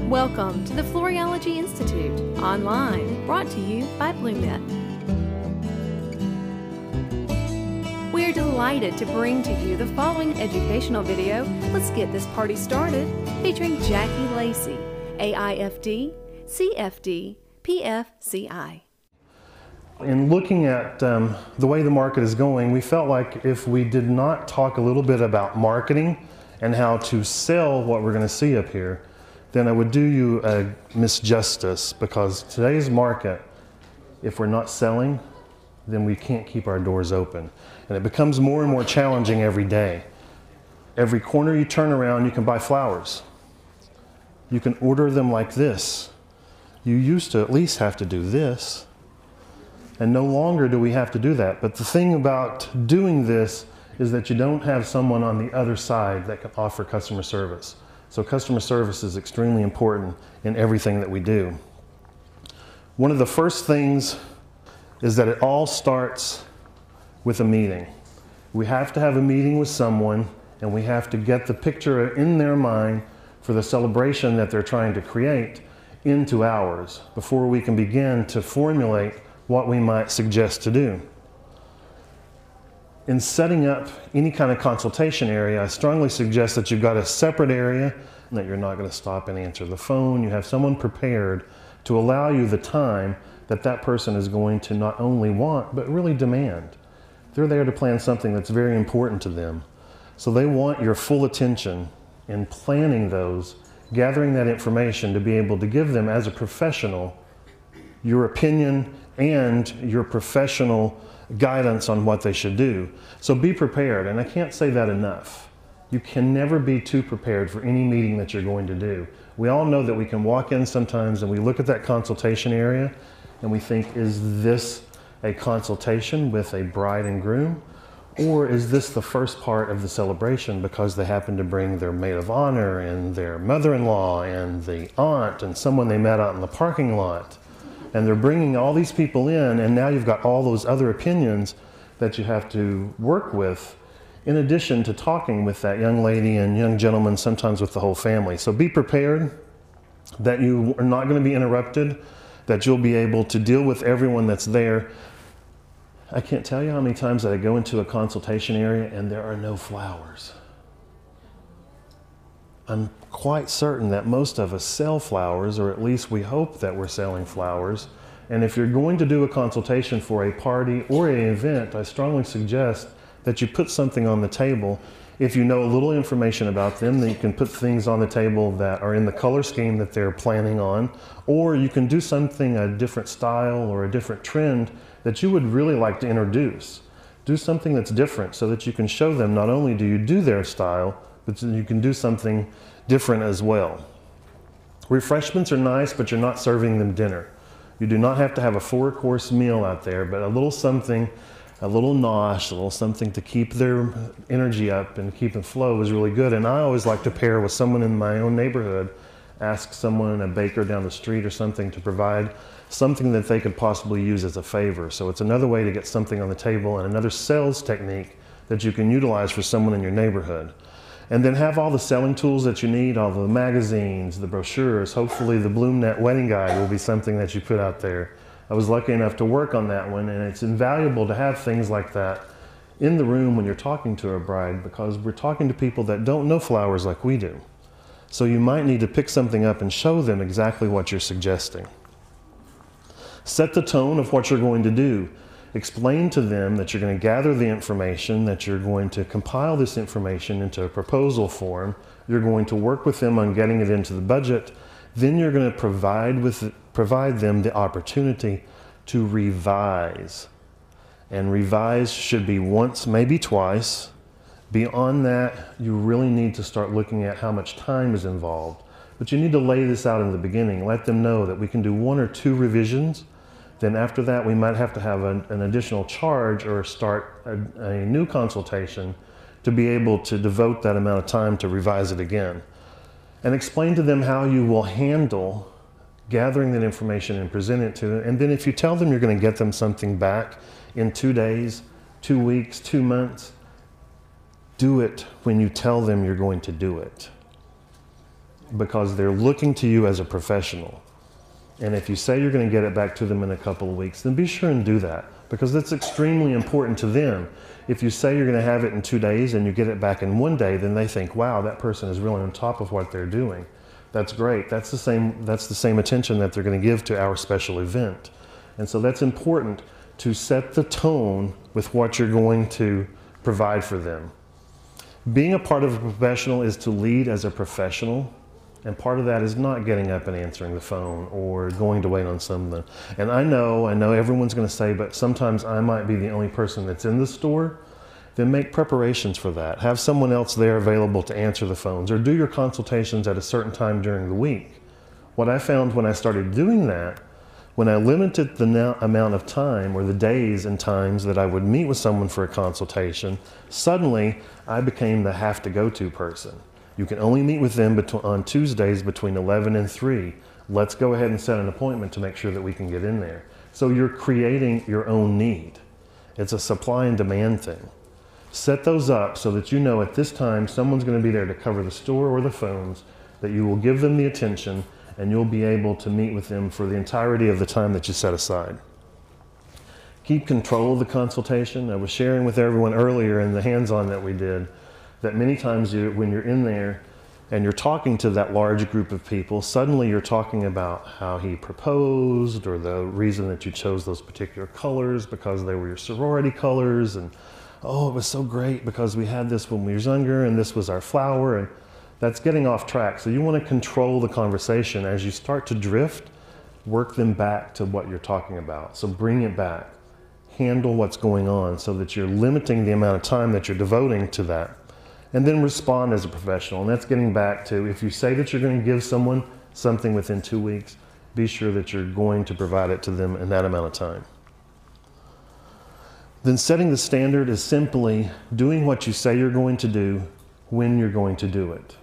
Welcome to the Floriology Institute, online, brought to you by BlueNet. We're delighted to bring to you the following educational video. Let's get this party started, featuring Jackie Lacey, AIFD, CFD, PFCI. In looking at the way the market is going, we felt like if we did not talk a little bit about marketing and how to sell what we're going to see up here, then I would do you a misjustice, because today's market, if we're not selling, then we can't keep our doors open. And it becomes more and more challenging every day. Every corner you turn around, you can buy flowers. You can order them like this. You used to at least have to do this. And no longer do we have to do that. But the thing about doing this is that you don't have someone on the other side that can offer customer service. So customer service is extremely important in everything that we do. One of the first things is that it all starts with a meeting. We have to have a meeting with someone, and we have to get the picture in their mind for the celebration that they're trying to create into ours before we can begin to formulate what we might suggest to do. In setting up any kind of consultation area, I strongly suggest that you've got a separate area, and that you're not going to stop and answer the phone. You have someone prepared to allow you the time that that person is going to not only want, but really demand. They're there to plan something that's very important to them. So they want your full attention in planning those, gathering that information to be able to give them as a professional your opinion and your professional guidance on what they should do. So be prepared, and I can't say that enough. You can never be too prepared for any meeting that you're going to do. We all know that we can walk in sometimes and we look at that consultation area and we think, is this a consultation with a bride and groom? Or is this the first part of the celebration because they happen to bring their maid of honor and their mother-in-law and the aunt and someone they met out in the parking lot? And they're bringing all these people in, and now you've got all those other opinions that you have to work with, in addition to talking with that young lady and young gentleman, sometimes with the whole family. So be prepared that you are not going to be interrupted, that you'll be able to deal with everyone that's there. I can't tell you how many times that I go into a consultation area and there are no flowers. I'm quite certain that most of us sell flowers, or at least we hope that we're selling flowers. And if you're going to do a consultation for a party or an event, I strongly suggest that you put something on the table. If you know a little information about them, then you can put things on the table that are in the color scheme that they're planning on, or you can do something, a different style or a different trend that you would really like to introduce. Do something that's different so that you can show them not only do you do their style, but you can do something different as well. Refreshments are nice, but you're not serving them dinner. You do not have to have a 4-course meal out there, but a little something, a little nosh, a little something to keep their energy up and keep them flow is really good. And I always like to pair with someone in my own neighborhood, ask someone, a baker down the street or something, to provide something that they could possibly use as a favor. So it's another way to get something on the table and another sales technique that you can utilize for someone in your neighborhood. And then have all the selling tools that you need, all the magazines, the brochures. Hopefully the BlueNet wedding guide will be something that you put out there. I was lucky enough to work on that one, and it's invaluable to have things like that in the room when you're talking to a bride, because we're talking to people that don't know flowers like we do. So you might need to pick something up and show them exactly what you're suggesting. Set the tone of what you're going to do. Explain to them that you're going to gather the information, that you're going to compile this information into a proposal form. You're going to work with them on getting it into the budget. Then you're going to provide them the opportunity to revise. And revise should be once, maybe twice. Beyond that, you really need to start looking at how much time is involved. But you need to lay this out in the beginning. Let them know that we can do 1 or 2 revisions. Then after that, we might have to have an additional charge or start a new consultation to be able to devote that amount of time to revise it again. And explain to them how you will handle gathering that information and present it to them. And then if you tell them you're going to get them something back in 2 days, 2 weeks, 2 months, do it when you tell them you're going to do it. because they're looking to you as a professional. And if you say you're going to get it back to them in a couple of weeks, then be sure and do that, because that's extremely important to them. If you say you're going to have it in 2 days and you get it back in 1 day, then they think, wow, that person is really on top of what they're doing. That's great. That's the same attention that they're going to give to our special event. And so that's important to set the tone with what you're going to provide for them. Being a part of a professional is to lead as a professional. And part of that is not getting up and answering the phone or going to wait on something. And I know everyone's going to say, but sometimes I might be the only person that's in the store. Then make preparations for that. Have someone else there available to answer the phones, or do your consultations at a certain time during the week. What I found when I started doing that, when I limited the amount of time or the days and times that I would meet with someone for a consultation, suddenly I became the have to go to person. You can only meet with them on Tuesdays between 11 and 3. Let's go ahead and set an appointment to make sure that we can get in there. So you're creating your own need. It's a supply and demand thing. Set those up so that you know at this time someone's going to be there to cover the store or the phones, that you will give them the attention, and you'll be able to meet with them for the entirety of the time that you set aside. Keep control of the consultation. I was sharing with everyone earlier in the hands-on that we did that many times when you're in there and you're talking to that large group of people, suddenly you're talking about how he proposed, or the reason that you chose those particular colors because they were your sorority colors, and oh, it was so great because we had this when we were younger and this was our flower, and that's getting off track. So you want to control the conversation. As you start to drift, work them back to what you're talking about. So bring it back. Handle what's going on so that you're limiting the amount of time that you're devoting to that. And then respond as a professional. And that's getting back to, if you say that you're going to give someone something within 2 weeks, be sure that you're going to provide it to them in that amount of time. Then setting the standard is simply doing what you say you're going to do when you're going to do it.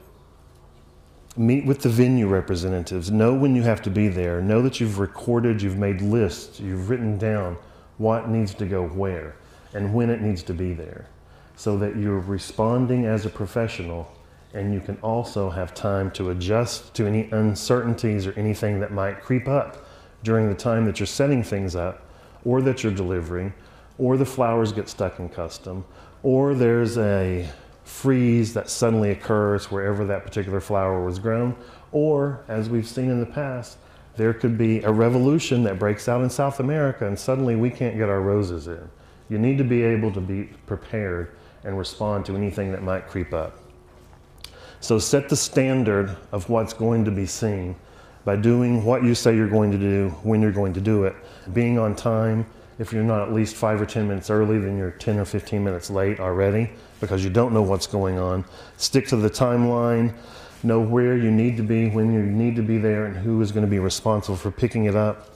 Meet with the venue representatives. Know when you have to be there. Know that you've recorded, you've made lists, you've written down what needs to go where and when it needs to be there, so that you're responding as a professional, and you can also have time to adjust to any uncertainties or anything that might creep up during the time that you're setting things up, or that you're delivering, or the flowers get stuck in custom, or there's a freeze that suddenly occurs wherever that particular flower was grown, or, as we've seen in the past, there could be a revolution that breaks out in South America and suddenly we can't get our roses in. You need to be able to be prepared and respond to anything that might creep up. So set the standard of what's going to be seen by doing what you say you're going to do when you're going to do it. Being on time. If you're not at least 5 or 10 minutes early, then you're 10 or 15 minutes late already because you don't know what's going on. Stick to the timeline. Know where you need to be, when you need to be there, and who is going to be responsible for picking it up.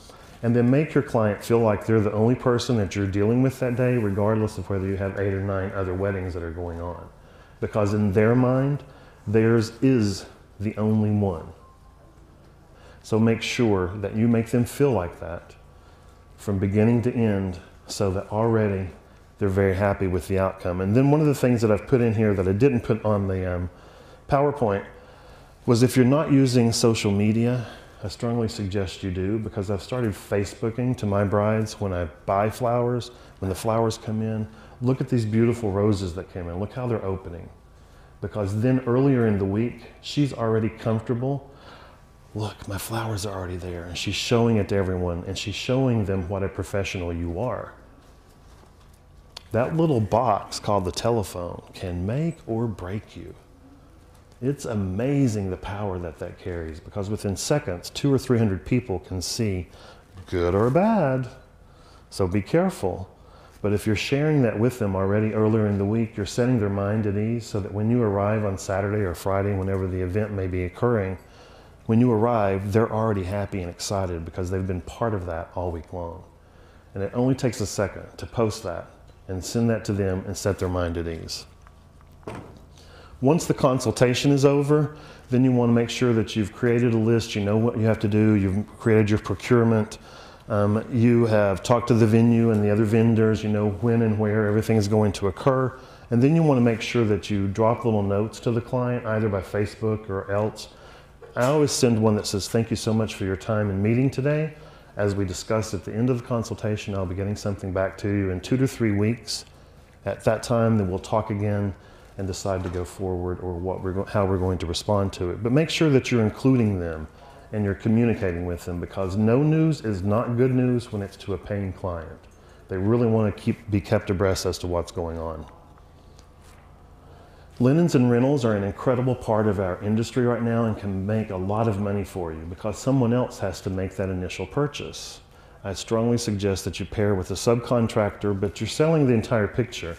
And then make your client feel like they're the only person that you're dealing with that day, regardless of whether you have 8 or 9 other weddings that are going on. Because in their mind, theirs is the only one. So make sure that you make them feel like that from beginning to end, so that already they're very happy with the outcome. And then one of the things that I've put in here that I didn't put on the PowerPoint was, if you're not using social media, I strongly suggest you do, because I've started Facebooking to my brides when I buy flowers, when the flowers come in. Look at these beautiful roses that came in. Look how they're opening. Because then earlier in the week, she's already comfortable. Look, my flowers are already there. And she's showing it to everyone, and she's showing them what a professional you are. That little box called the telephone can make or break you. It's amazing the power that that carries, because within seconds, 200 or 300 people can see, good or bad. So be careful. But if you're sharing that with them already earlier in the week, you're setting their mind at ease so that when you arrive on Saturday or Friday, whenever the event may be occurring, when you arrive, they're already happy and excited because they've been part of that all week long. And it only takes a second to post that and send that to them and set their mind at ease. Once the consultation is over, then you want to make sure that you've created a list, you know what you have to do, you've created your procurement, you have talked to the venue and the other vendors, you know when and where everything is going to occur. And then you want to make sure that you drop little notes to the client, either by Facebook or else, I always send one that says, thank you so much for your time and meeting today. As we discussed at the end of the consultation, I'll be getting something back to you in 2 to 3 weeks. At that time, then we'll talk again and decide to go forward or how we're going to respond to it. But make sure that you're including them and you're communicating with them, because no news is not good news when it's to a paying client. They really want to be kept abreast as to what's going on. Linens and rentals are an incredible part of our industry right now and can make a lot of money for you because someone else has to make that initial purchase. I strongly suggest that you pair with a subcontractor, but you're selling the entire picture.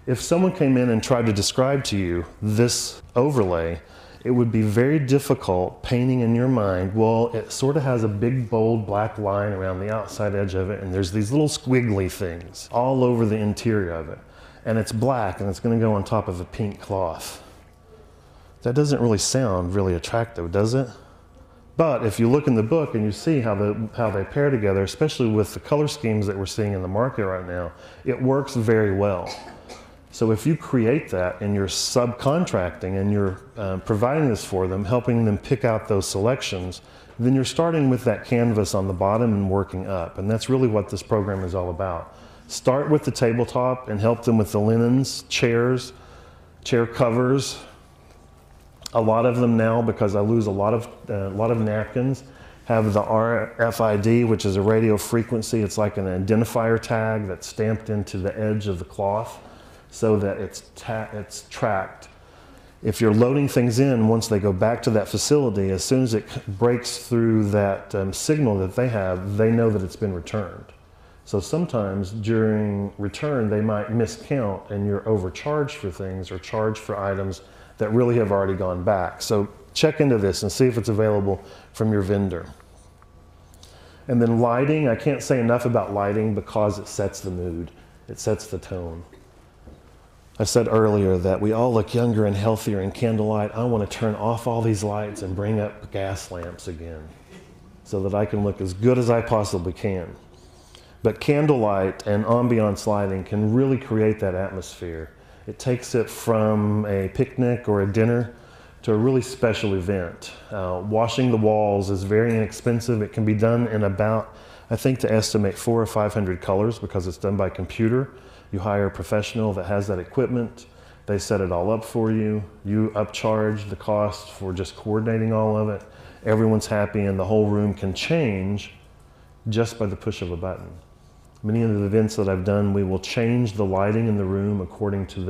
If someone came in and tried to describe to you this overlay, it would be very difficult painting in your mind, well, it sort of has a big, bold black line around the outside edge of it, and there's these little squiggly things all over the interior of it. And it's black, and it's going to go on top of a pink cloth. That doesn't really sound really attractive, does it? But if you look in the book and you see how they pair together, especially with the color schemes that we're seeing in the market right now, it works very well. So if you create that and you're subcontracting and you're providing this for them, helping them pick out those selections, then you're starting with that canvas on the bottom and working up. And that's really what this program is all about. Start with the tabletop and help them with the linens, chairs, chair covers. A lot of them now, because I lose a lot of napkins, have the RFID, which is a radio frequency. It's like an identifier tag that's stamped into the edge of the cloth so that it's tracked. If you're loading things in, once they go back to that facility, as soon as it breaks through that signal that they have, they know that it's been returned. So sometimes during return, they might miscount and you're overcharged for things or charged for items that really have already gone back. So check into this and see if it's available from your vendor. And then lighting, I can't say enough about lighting because it sets the mood. It sets the tone. I said earlier that we all look younger and healthier in candlelight. I want to turn off all these lights and bring up gas lamps again so that I can look as good as I possibly can. But candlelight and ambiance lighting can really create that atmosphere. It takes it from a picnic or a dinner to a really special event. Washing the walls is very inexpensive. It can be done in about, I think to estimate 400 or 500 colors because it's done by computer. You hire a professional that has that equipment. They set it all up for you. You upcharge the cost for just coordinating all of it. Everyone's happy and the whole room can change just by the push of a button. Many of the events that I've done, we will change the lighting in the room according to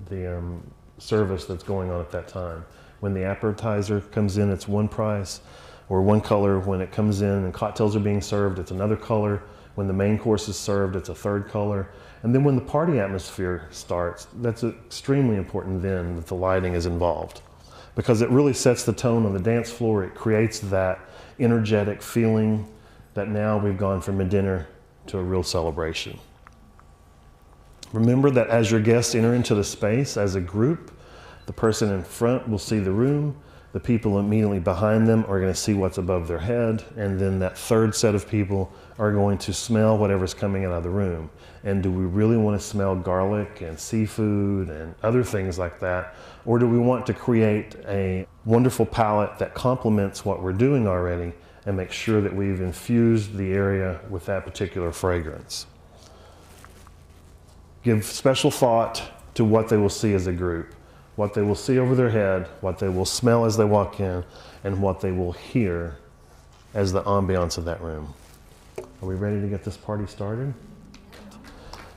the service that's going on at that time. When the appetizer comes in, it's one price or one color. When it comes in and cocktails are being served, it's another color. When the main course is served, it's a third color. And then when the party atmosphere starts, that's extremely important then that the lighting is involved, because it really sets the tone on the dance floor. It creates that energetic feeling that now we've gone from a dinner to a real celebration. Remember that as your guests enter into the space as a group, the person in front will see the room, the people immediately behind them are going to see what's above their head, and then that third set of people are going to smell whatever's coming out of the room. And do we really want to smell garlic and seafood and other things like that? Or do we want to create a wonderful palette that complements what we're doing already and make sure that we've infused the area with that particular fragrance? Give special thought to what they will see as a group, what they will see over their head, what they will smell as they walk in, and what they will hear as the ambiance of that room. Are we ready to get this party started?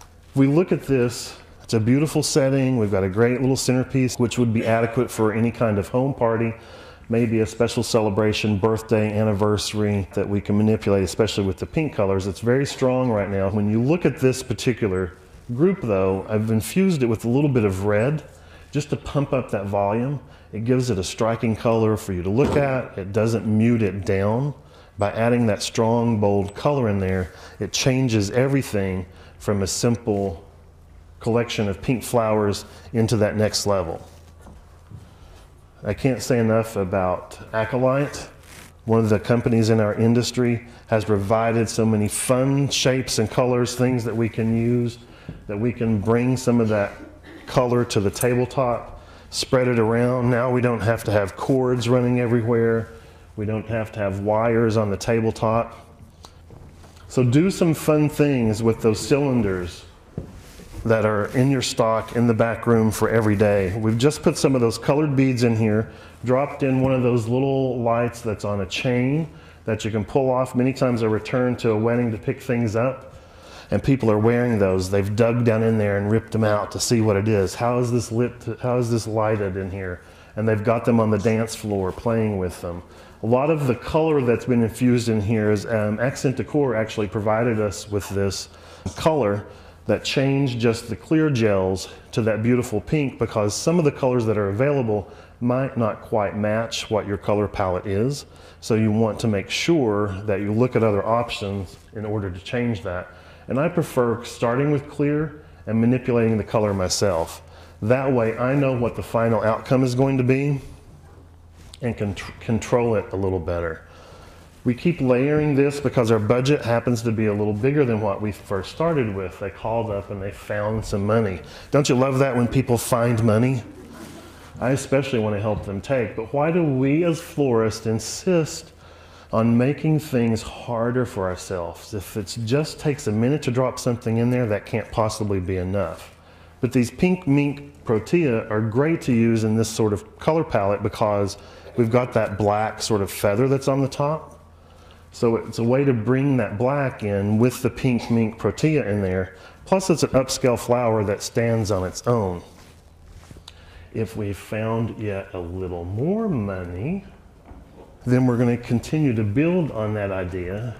If we look at this, it's a beautiful setting. We've got a great little centerpiece, which would be adequate for any kind of home party, maybe a special celebration, birthday, anniversary that we can manipulate, especially with the pink colors. It's very strong right now. When you look at this particular group though, I've infused it with a little bit of red just to pump up that volume. It gives it a striking color for you to look at. It doesn't mute it down. By adding that strong, bold color in there, it changes everything from a simple collection of pink flowers into that next level. I can't say enough about Acolyte. One of the companies in our industry has provided so many fun shapes and colors, things that we can use, that we can bring some of that color to the tabletop, spread it around. Now we don't have to have cords running everywhere. We don't have to have wires on the tabletop. So do some fun things with those cylinders that are in your stock in the back room for every day. We've just put some of those colored beads in here, dropped in one of those little lights that's on a chain that you can pull off. Many times I return to a wedding to pick things up, and people are wearing those. They've dug down in there and ripped them out to see what it is. How is this lit? How is this lighted in here? And they've got them on the dance floor playing with them. A lot of the color that's been infused in here is Accent Decor actually provided us with this color that changed just the clear gels to that beautiful pink, because some of the colors that are available might not quite match what your color palette is. So you want to make sure that you look at other options in order to change that. And I prefer starting with clear and manipulating the color myself. That way I know what the final outcome is going to be and can control it a little better. We keep layering this because our budget happens to be a little bigger than what we first started with. They called up and they found some money. Don't you love that when people find money? I especially want to help them take. But why do we as florists insist on making things harder for ourselves? If it just takes a minute to drop something in there, that can't possibly be enough. But these pink mink protea are great to use in this sort of color palette because we've got that black sort of feather that's on the top. So it's a way to bring that black in with the pink mink protea in there. Plus it's an upscale flower that stands on its own. If we found yet a little more money, then we're going to continue to build on that idea.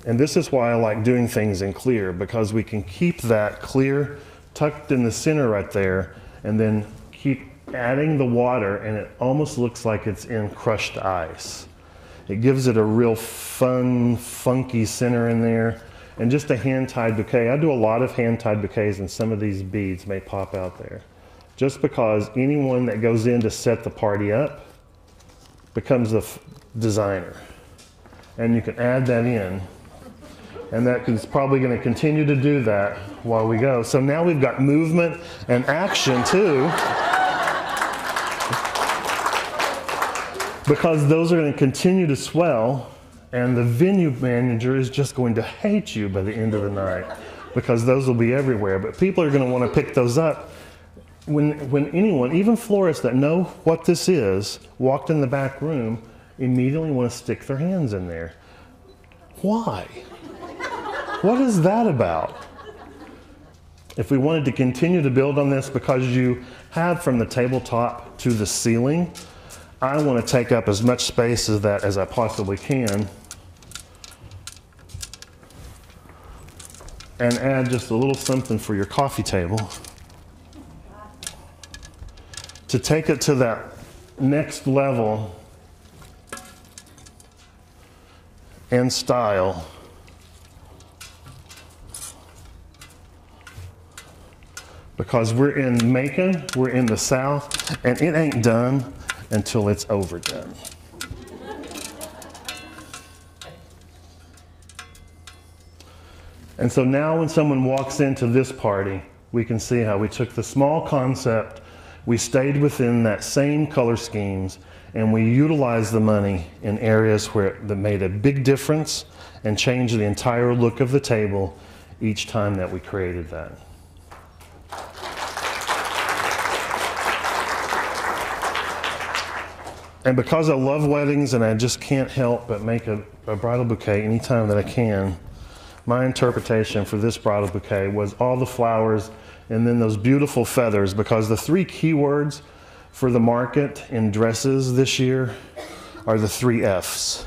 And this is why I like doing things in clear, because we can keep that clear tucked in the center right there and then keep adding the water, and it almost looks like it's in crushed ice. It gives it a real fun, funky center in there. And just a hand-tied bouquet. I do a lot of hand-tied bouquets, and some of these beads may pop out there. Just because anyone that goes in to set the party up becomes the designer. And you can add that in. And that is probably going to continue to do that while we go. So now we've got movement and action too. Because those are going to continue to swell, and the venue manager is just going to hate you by the end of the night, because those will be everywhere. But people are going to want to pick those up. When anyone, even florists that know what this is, walked in the back room, immediately want to stick their hands in there. Why? What is that about? If we wanted to continue to build on this, because you have from the tabletop to the ceiling, I want to take up as much space as that as I possibly can and add just a little something for your coffee table to take it to that next level and style. Because we're in Macon, we're in the South, and it ain't done until it's overdone. And so now when someone walks into this party, we can see how we took the small concept, we stayed within that same color schemes, and we utilized the money in areas where that made a big difference and changed the entire look of the table each time that we created that. And because I love weddings and I just can't help but make a bridal bouquet anytime that I can, my interpretation for this bridal bouquet was all the flowers and then those beautiful feathers, because the three keywords for the market in dresses this year are the 3 F's: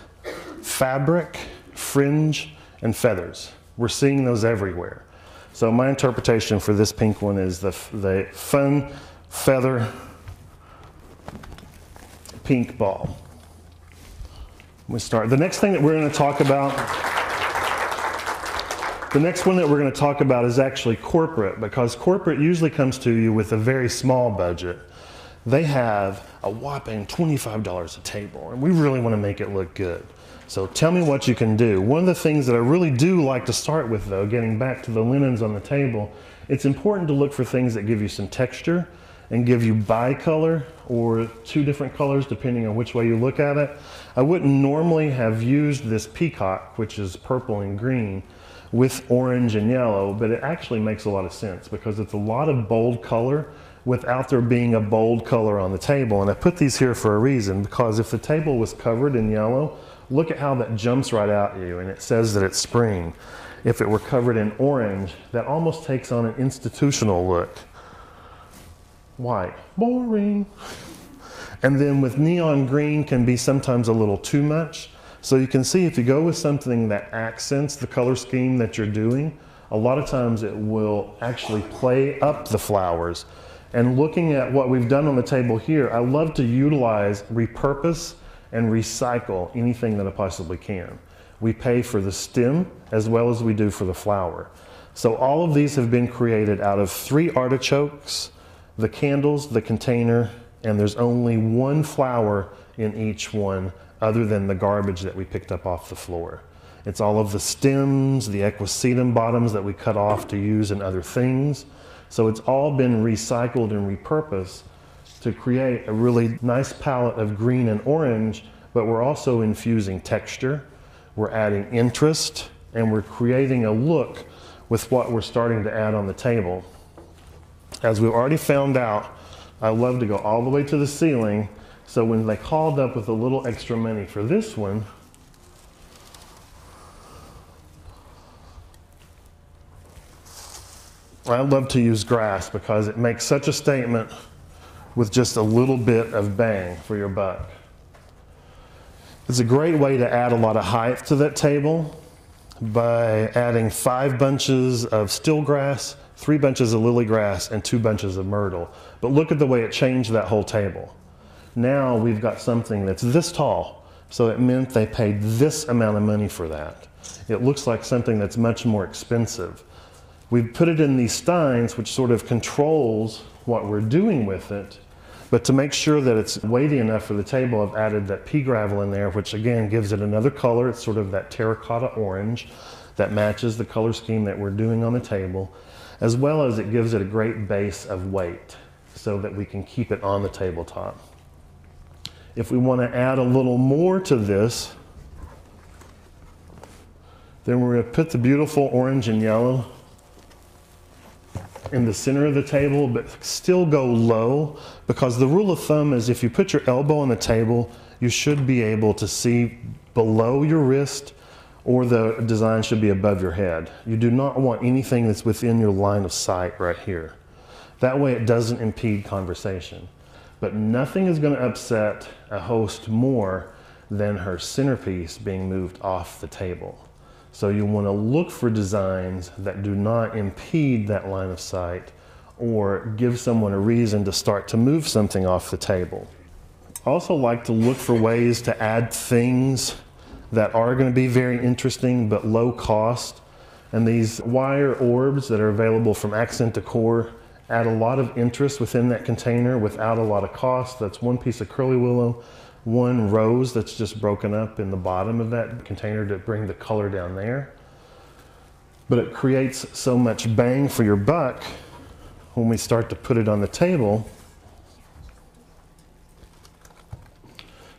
fabric, fringe, and feathers. We're seeing those everywhere. So my interpretation for this pink one is the fun feather pink ball. We start. The next thing that we're going to talk about, the next one that we're going to talk about is actually corporate, because corporate usually comes to you with a very small budget. They have a whopping $25 a table, and we really want to make it look good. So tell me what you can do. One of the things that I really do like to start with, though, getting back to the linens on the table, it's important to look for things that give you some texture and give you bicolor or two different colors depending on which way you look at it. I wouldn't normally have used this peacock, which is purple and green, with orange and yellow, but it actually makes a lot of sense because it's a lot of bold color without there being a bold color on the table. And I put these here for a reason, because if the table was covered in yellow, look at how that jumps right out at you and it says that it's spring. If it were covered in orange, that almost takes on an institutional look. White, boring. And then with neon green can be sometimes a little too much. So you can see if you go with something that accents the color scheme that you're doing, a lot of times it will actually play up the flowers. And looking at what we've done on the table here, I love to utilize, repurpose, and recycle anything that I possibly can. We pay for the stem as well as we do for the flower. So all of these have been created out of 3 artichokes, the candles, the container, and there's only 1 flower in each one other than the garbage that we picked up off the floor. It's all of the stems, the equisetum bottoms that we cut off to use in other things. So it's all been recycled and repurposed to create a really nice palette of green and orange, but we're also infusing texture, we're adding interest, and we're creating a look with what we're starting to add on the table. As we've already found out, I love to go all the way to the ceiling, so when they called up with a little extra money for this one, I love to use grass because it makes such a statement with just a little bit of bang for your buck. It's a great way to add a lot of height to that table by adding 5 bunches of still grass, 3 bunches of lily grass, and 2 bunches of myrtle. But look at the way it changed that whole table. Now we've got something that's this tall, so it meant they paid this amount of money for that. It looks like something that's much more expensive. We've put it in these steins, which sort of controls what we're doing with it. But to make sure that it's weighty enough for the table, I've added that pea gravel in there, which again gives it another color. It's sort of that terracotta orange that matches the color scheme that we're doing on the table, as well as it gives it a great base of weight so that we can keep it on the tabletop. If we want to add a little more to this, then we're going to put the beautiful orange and yellow in the center of the table, but still go low, because the rule of thumb is if you put your elbow on the table, you should be able to see below your wrist, or the design should be above your head. You do not want anything that's within your line of sight right here. That way it doesn't impede conversation. But nothing is going to upset a host more than her centerpiece being moved off the table. So you want to look for designs that do not impede that line of sight or give someone a reason to start to move something off the table. I also like to look for ways to add things that are going to be very interesting but low cost. And these wire orbs that are available from Accent Decor add a lot of interest within that container without a lot of cost. That's 1 piece of curly willow, 1 rose that's just broken up in the bottom of that container to bring the color down there. But it creates so much bang for your buck when we start to put it on the table,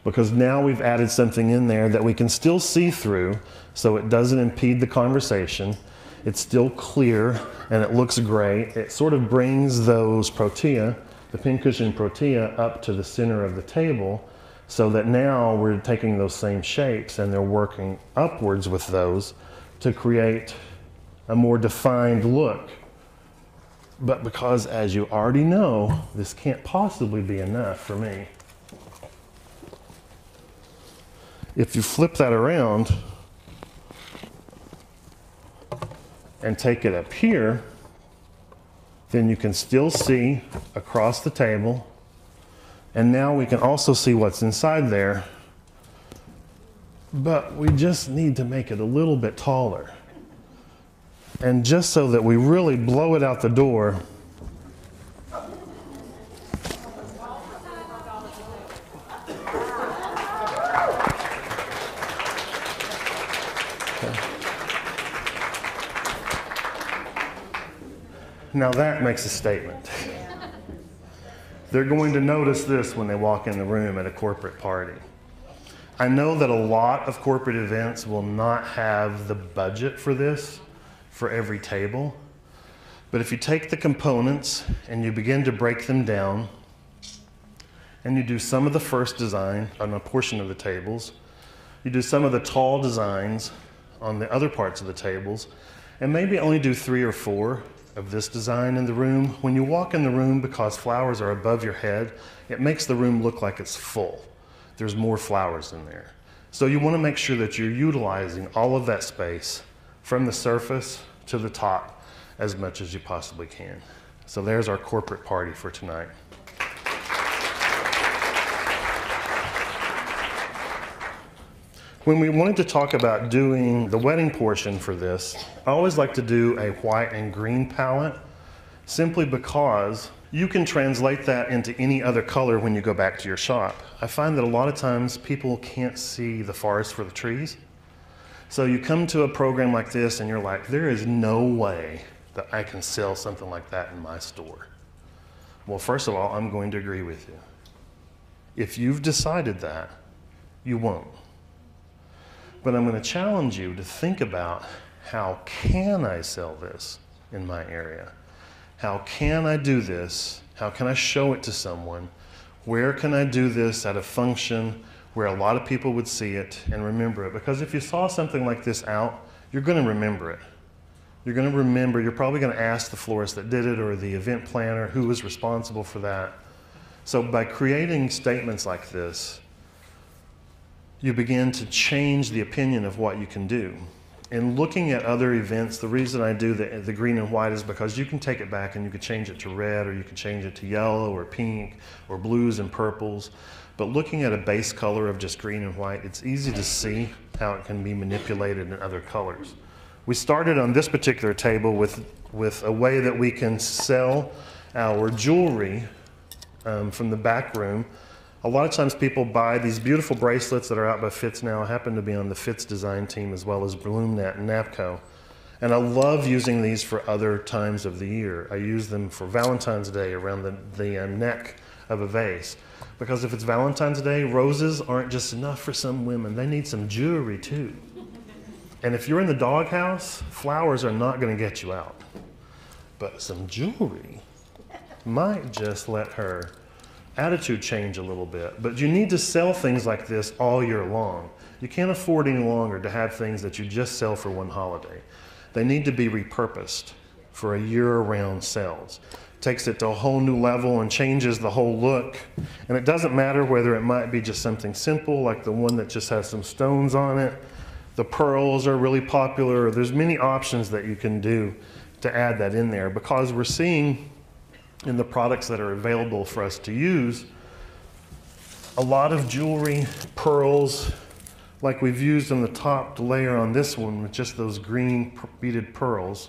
because now we've added something in there that we can still see through, so it doesn't impede the conversation. It's still clear and it looks great. It sort of brings those protea, the pincushion protea, up to the center of the table, so that now we're taking those same shapes and they're working upwards with those to create a more defined look. But because, as you already know, this can't possibly be enough for me. If you flip that around and take it up here, then you can still see across the table. And now we can also see what's inside there, but we just need to make it a little bit taller. And just so that we really blow it out the door, now that makes a statement. they're going to notice this when they walk in the room at a corporate party. I know that a lot of corporate events will not have the budget for this for every table, but if you take the components and you begin to break them down, and you do some of the first design on a portion of the tables, you do some of the tall designs on the other parts of the tables, and maybe only do 3 or 4 of this design in the room. When you walk in the room, because flowers are above your head, it makes the room look like it's full. There's more flowers in there. So you want to make sure that you're utilizing all of that space from the surface to the top as much as you possibly can. So there's our corporate party for tonight. When we wanted to talk about doing the wedding portion for this, I always like to do a white and green palette, simply because you can translate that into any other color when you go back to your shop. I find that a lot of times people can't see the forest for the trees. So you come to a program like this and you're like, there is no way that I can sell something like that in my store. Well, first of all, I'm going to agree with you. If you've decided that, you won't. But I'm going to challenge you to think about, how can I sell this in my area? How can I do this? How can I show it to someone? Where can I do this at a function where a lot of people would see it and remember it? Because if you saw something like this out, you're going to remember it. You're going to remember, you're probably going to ask the florist that did it or the event planner who was responsible for that. So by creating statements like this, you begin to change the opinion of what you can do. In looking at other events, the reason I do the green and white is because you can take it back and you can change it to red, or you can change it to yellow or pink or blues and purples. But looking at a base color of just green and white, it's easy to see how it can be manipulated in other colors. We started on this particular table with a way that we can sell our jewelry from the back room. A lot of times people buy these beautiful bracelets that are out by Fitz now. I happen to be on the Fitz design team as well as BloomNet and Napco. And I love using these for other times of the year. I use them for Valentine's Day around the neck of a vase. Because if it's Valentine's Day, roses aren't just enough for some women. They need some jewelry too. And if you're in the doghouse, flowers are not going to get you out. But some jewelry might just let her attitude change a little bit. But you need to sell things like this all year long. You can't afford any longer to have things that you just sell for one holiday. They need to be repurposed for a year-round sales. Takes it to a whole new level and changes the whole look. And it doesn't matter whether it might be just something simple like the one that just has some stones on it. The pearls are really popular. There's many options that you can do to add that in there, because we're seeing in the products that are available for us to use a lot of jewelry, pearls, like we've used on the top layer on this one with just those green beaded pearls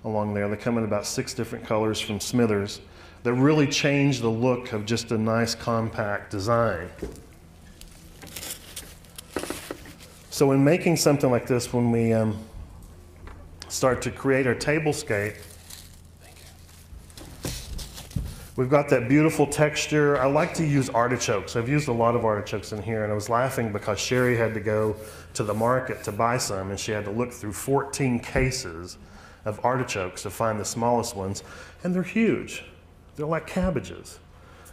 along there. They come in about 6 different colors from Smithers that really change the look of just a nice compact design. So in making something like this, when we start to create our tablescape, we've got that beautiful texture. I like to use artichokes. I've used a lot of artichokes in here, and I was laughing because Sherry had to go to the market to buy some, and she had to look through 14 cases of artichokes to find the smallest ones, and they're huge. They're like cabbages.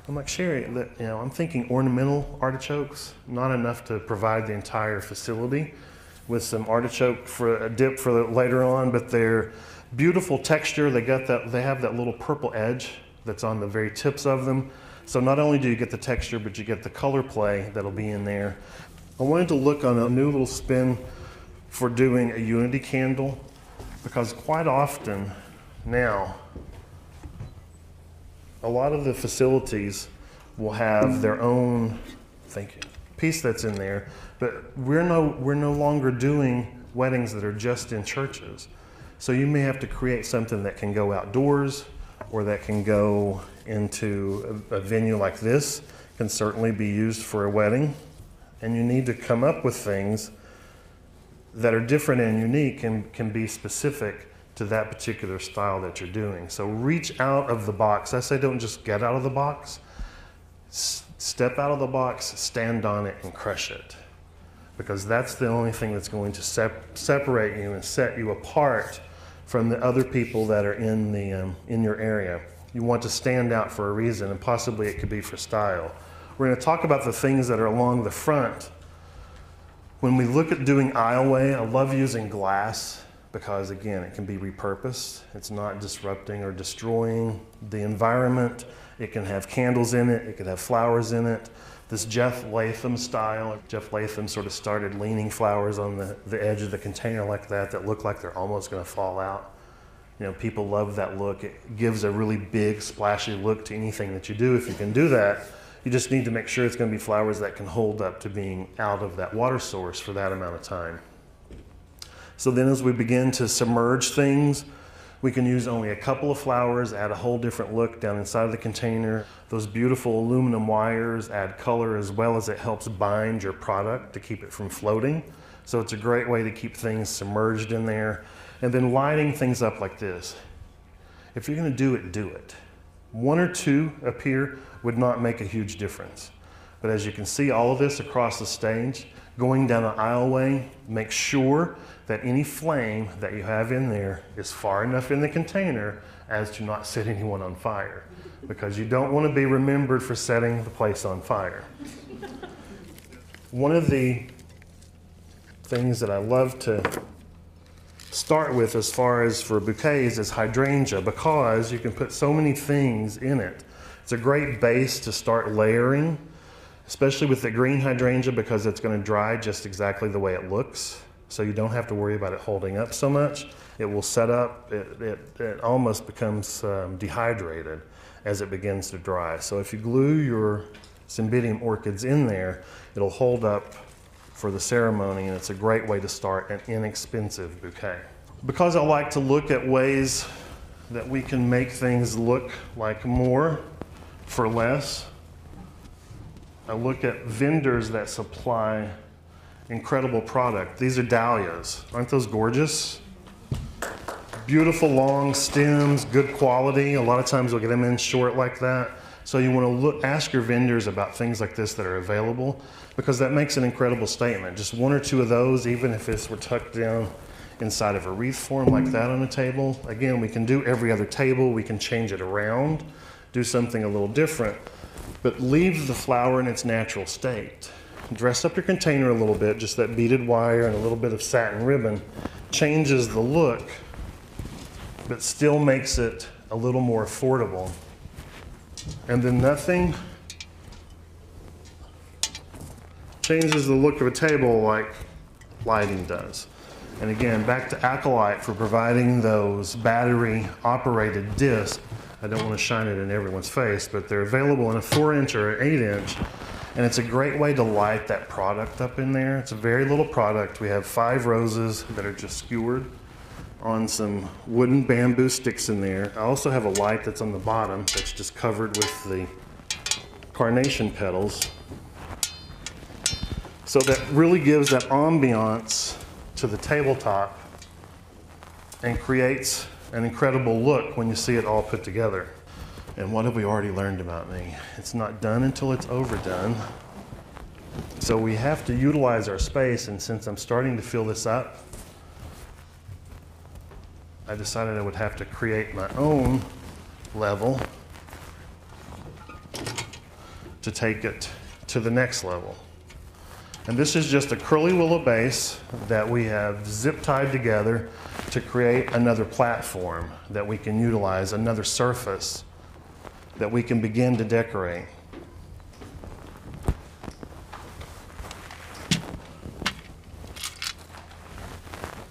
I'm like, Sherry, I'm thinking ornamental artichokes, not enough to provide the entire facility, with some artichoke for a dip for later on, but they're beautiful texture. They have that little purple edge that's on the very tips of them. So not only do you get the texture, but you get the color play that'll be in there. I wanted to look on a new little spin for doing a unity candle, because quite often now, a lot of the facilities will have their own piece that's in there, but we're no longer doing weddings that are just in churches. So you may have to create something that can go outdoors, or that can go into a venue like this, can certainly be used for a wedding. And you need to come up with things that are different and unique and can be specific to that particular style that you're doing. So reach out of the box. I say don't just get out of the box. Step out of the box, stand on it, and crush it. Because that's the only thing that's going to separate you and set you apart from the other people that are in your area. You want to stand out for a reason, and possibly it could be for style. We're going to talk about the things that are along the front. When we look at doing aisleway, I love using glass because, again, it can be repurposed. It's not disrupting or destroying the environment. It can have candles in it. It could have flowers in it. This Jeff Latham style. Jeff Latham sort of started leaning flowers on the edge of the container like that look like they're almost going to fall out. You know, people love that look. It gives a really big, splashy look to anything that you do. If you can do that, you just need to make sure it's going to be flowers that can hold up to being out of that water source for that amount of time. So then as we begin to submerge things, we can use only a couple of flowers, add a whole different look down inside of the container. Those beautiful aluminum wires add color as well as it helps bind your product to keep it from floating. So it's a great way to keep things submerged in there. And then lighting things up like this. If you're going to do it, do it. One or two up here would not make a huge difference. But as you can see all of this across the stage, going down an aisleway, make sure that any flame that you have in there is far enough in the container as to not set anyone on fire, because you don't want to be remembered for setting the place on fire. One of the things that I love to start with as far as for bouquets is hydrangea, because you can put so many things in it. It's a great base to start layering, especially with the green hydrangea, because it's going to dry just exactly the way it looks. So you don't have to worry about it holding up so much. It will set up, it almost becomes dehydrated as it begins to dry. So if you glue your Cymbidium orchids in there, it'll hold up for the ceremony, and it's a great way to start an inexpensive bouquet. Because I like to look at ways that we can make things look like more for less, I look at vendors that supply incredible product. These are dahlias. Aren't those gorgeous? Beautiful long stems, good quality. A lot of times you'll get them in short like that. So you want to ask your vendors about things like this that are available, because that makes an incredible statement. Just one or two of those, even if it's were tucked down inside of a wreath form like that on a table. Again, we can do every other table. We can change it around, do something a little different, but leave the flower in its natural state. Dress up your container a little bit, just that beaded wire and a little bit of satin ribbon changes the look, but still makes it a little more affordable. And then nothing changes the look of a table like lighting does. And again, back to Acolyte for providing those battery operated discs. I don't want to shine it in everyone's face, but they're available in a 4-inch or an 8-inch. And it's a great way to light that product up in there. It's a very little product. We have 5 roses that are just skewered on some wooden bamboo sticks in there. I also have a light that's on the bottom that's just covered with the carnation petals. So that really gives that ambiance to the tabletop and creates an incredible look when you see it all put together. And what have we already learned about me? It's not done until it's overdone. So we have to utilize our space, and since I'm starting to fill this up, I decided I would have to create my own level to take it to the next level. And this is just a curly willow base that we have zip tied together to create another platform that we can utilize, another surface that we can begin to decorate.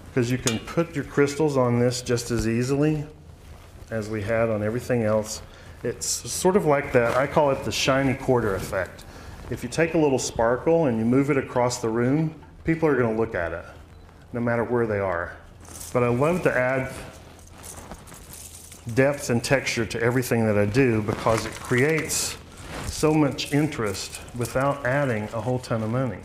Because you can put your crystals on this just as easily as we had on everything else. It's sort of like that, I call it the shiny quarter effect. If you take a little sparkle and you move it across the room, people are going to look at it, no matter where they are. But I love to add depth and texture to everything that I do, because it creates so much interest without adding a whole ton of money.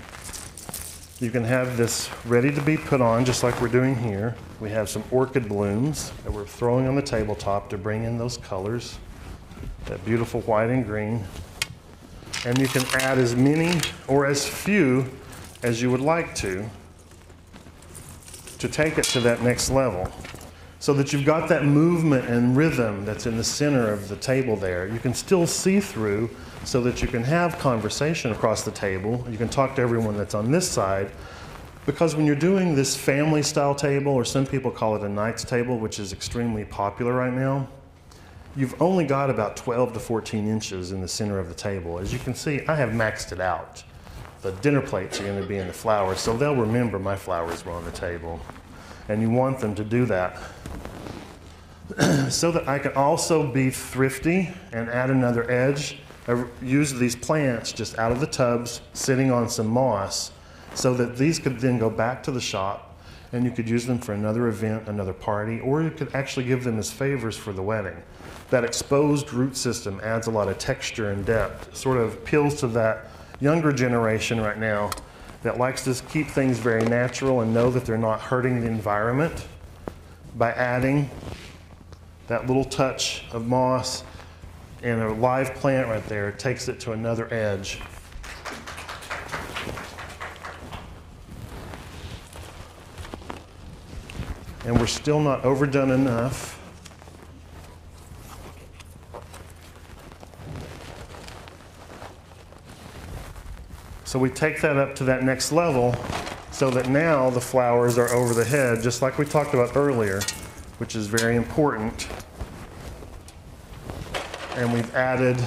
You can have this ready to be put on, just like we're doing here. We have some orchid blooms that we're throwing on the tabletop to bring in those colors, that beautiful white and green. And you can add as many or as few as you would like to take it to that next level. So that you've got that movement and rhythm that's in the center of the table there. You can still see through so that you can have conversation across the table. You can talk to everyone that's on this side. Because when you're doing this family style table, or some people call it a knight's table, which is extremely popular right now, you've only got about 12 to 14 inches in the center of the table. As you can see, I have maxed it out. The dinner plates are going to be in the flowers, so they'll remember my flowers were on the table. And you want them to do that. So that I can also be thrifty and add another edge. I use these plants just out of the tubs, sitting on some moss, so that these could then go back to the shop and you could use them for another event, another party, or you could actually give them as favors for the wedding. That exposed root system adds a lot of texture and depth. It sort of appeals to that younger generation right now that likes to keep things very natural and know that they're not hurting the environment by adding that little touch of moss and a live plant right there. It takes it to another edge. And we're still not overdone enough. So we take that up to that next level so that now the flowers are over the head, just like we talked about earlier, which is very important. And we've added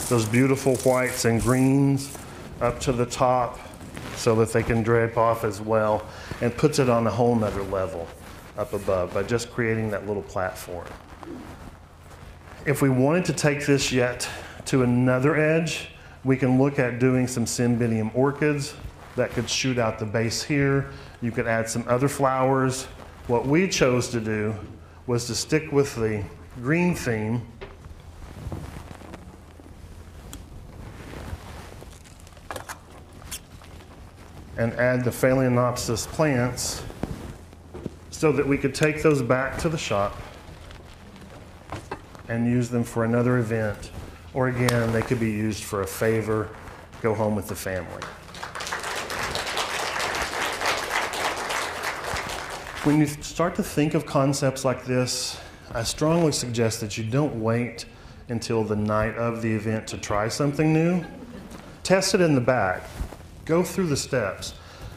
those beautiful whites and greens up to the top so that they can drape off as well, and puts it on a whole nother level up above by just creating that little platform. If we wanted to take this yet to another edge, we can look at doing some Cymbidium orchids that could shoot out the base here. You could add some other flowers. What we chose to do was to stick with the green theme and add the Phalaenopsis plants so that we could take those back to the shop and use them for another event. Or again, they could be used for a favor, go home with the family. When you start to think of concepts like this, I strongly suggest that you don't wait until the night of the event to try something new. Test it in the back. Go through the steps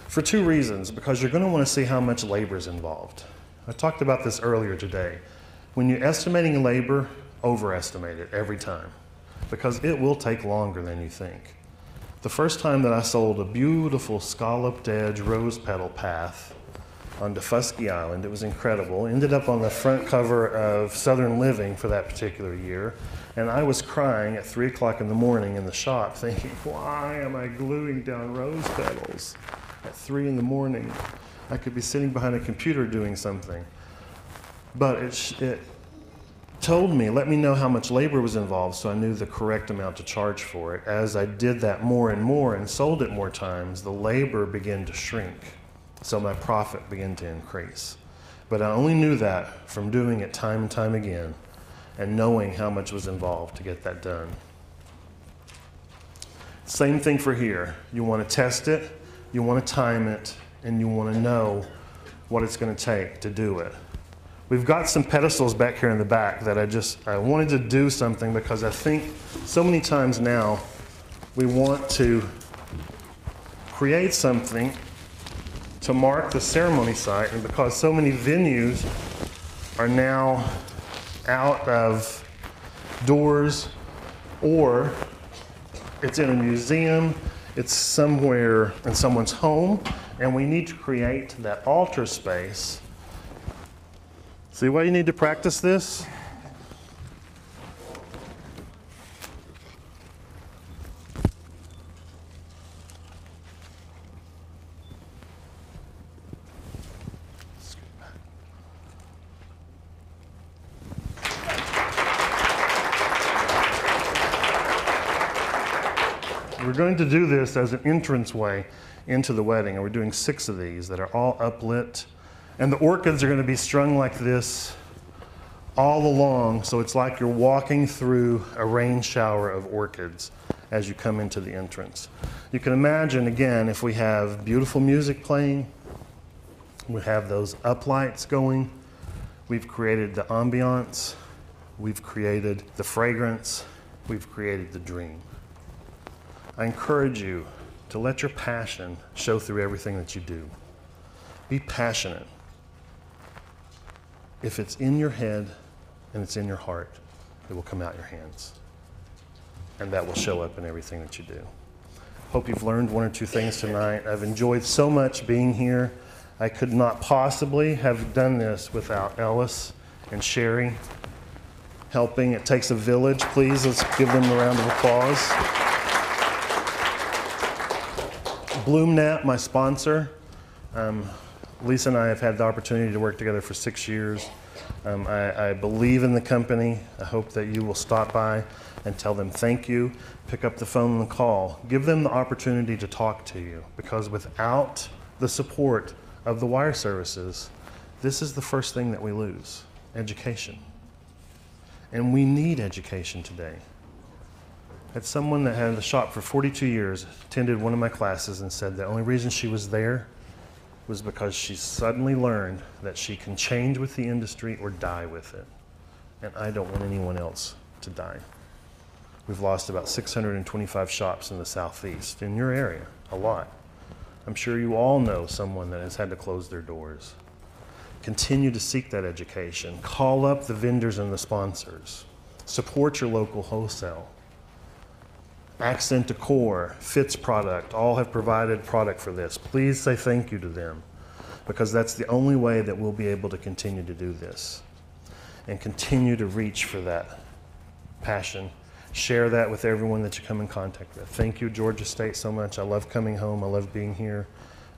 for two reasons. Because you're going to want to see how much labor is involved. I talked about this earlier today. When you're estimating labor, overestimate it every time, because it will take longer than you think. The first time that I sold a beautiful scalloped edge rose petal path on Defusky Island, it was incredible. Ended up on the front cover of Southern Living for that particular year. And I was crying at 3 o'clock in the morning in the shop thinking, why am I gluing down rose petals at 3 in the morning? I could be sitting behind a computer doing something. But it told me, let me know how much labor was involved, so I knew the correct amount to charge for it. As I did that more and more and sold it more times, the labor began to shrink, so my profit began to increase. But I only knew that from doing it time and time again and knowing how much was involved to get that done. Same thing for here. You want to test it, you want to time it, and you want to know what it's going to take to do it. We've got some pedestals back here in the back that I wanted to do something, because I think so many times now we want to create something to mark the ceremony site, and because so many venues are now out of doors, or it's in a museum, it's somewhere in someone's home, and we need to create that altar space. See why you need to practice this? We're going to do this as an entranceway into the wedding, and we're doing 6 of these that are all uplit. And the orchids are going to be strung like this all along, so it's like you're walking through a rain shower of orchids. as you come into the entrance. You can imagine, again, if we have beautiful music playing, we have those uplights going, we've created the ambiance, we've created the fragrance, we've created the dream. I encourage you to let your passion show through everything that you do. Be passionate. If it's in your head and it's in your heart, it will come out your hands. And that will show up in everything that you do. Hope you've learned one or two things tonight. I've enjoyed so much being here. I could not possibly have done this without Ellis and Sherry helping. It takes a village. Please, let's give them a round of applause. BloomNap, my sponsor. Lisa and I have had the opportunity to work together for 6 years. I believe in the company. I hope that you will stop by and tell them thank you. Pick up the phone and call. Give them the opportunity to talk to you, because without the support of the wire services, this is the first thing that we lose, education. And we need education today. I had someone that had a shop for 42 years, attended one of my classes and said the only reason she was there was because she suddenly learned that she can change with the industry or die with it. And I don't want anyone else to die. We've lost about 625 shops in the Southeast, in your area, a lot. I'm sure you all know someone that has had to close their doors. Continue to seek that education. Call up the vendors and the sponsors. Support your local wholesale. Accent Decor, Fitz Product, all have provided product for this. Please say thank you to them, because that's the only way that we'll be able to continue to do this and continue to reach for that passion. Share that with everyone that you come in contact with. Thank you, Georgia State, so much. I love coming home. I love being here.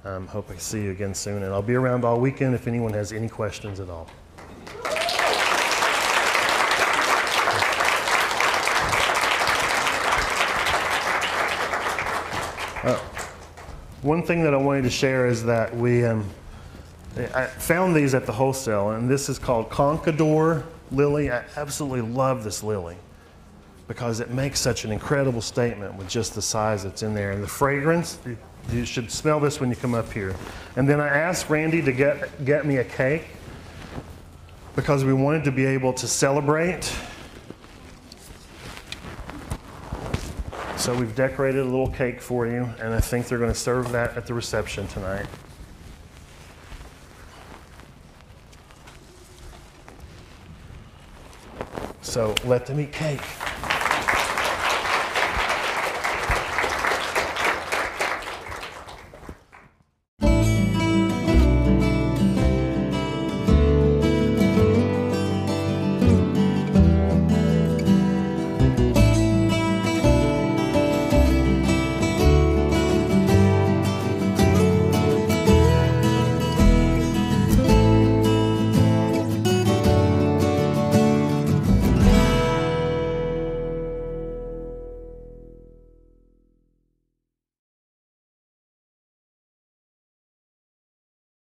Hope I see you again soon. And I'll be around all weekend if anyone has any questions at all. One thing that I wanted to share is that I found these at the wholesale, and this is called Conquador lily. I absolutely love this lily because it makes such an incredible statement with just the size that's in there. And the fragrance, you should smell this when you come up here. And then I asked Randy to get me a cake because we wanted to be able to celebrate. So we've decorated a little cake for you, and I think they're going to serve that at the reception tonight. So let them eat cake.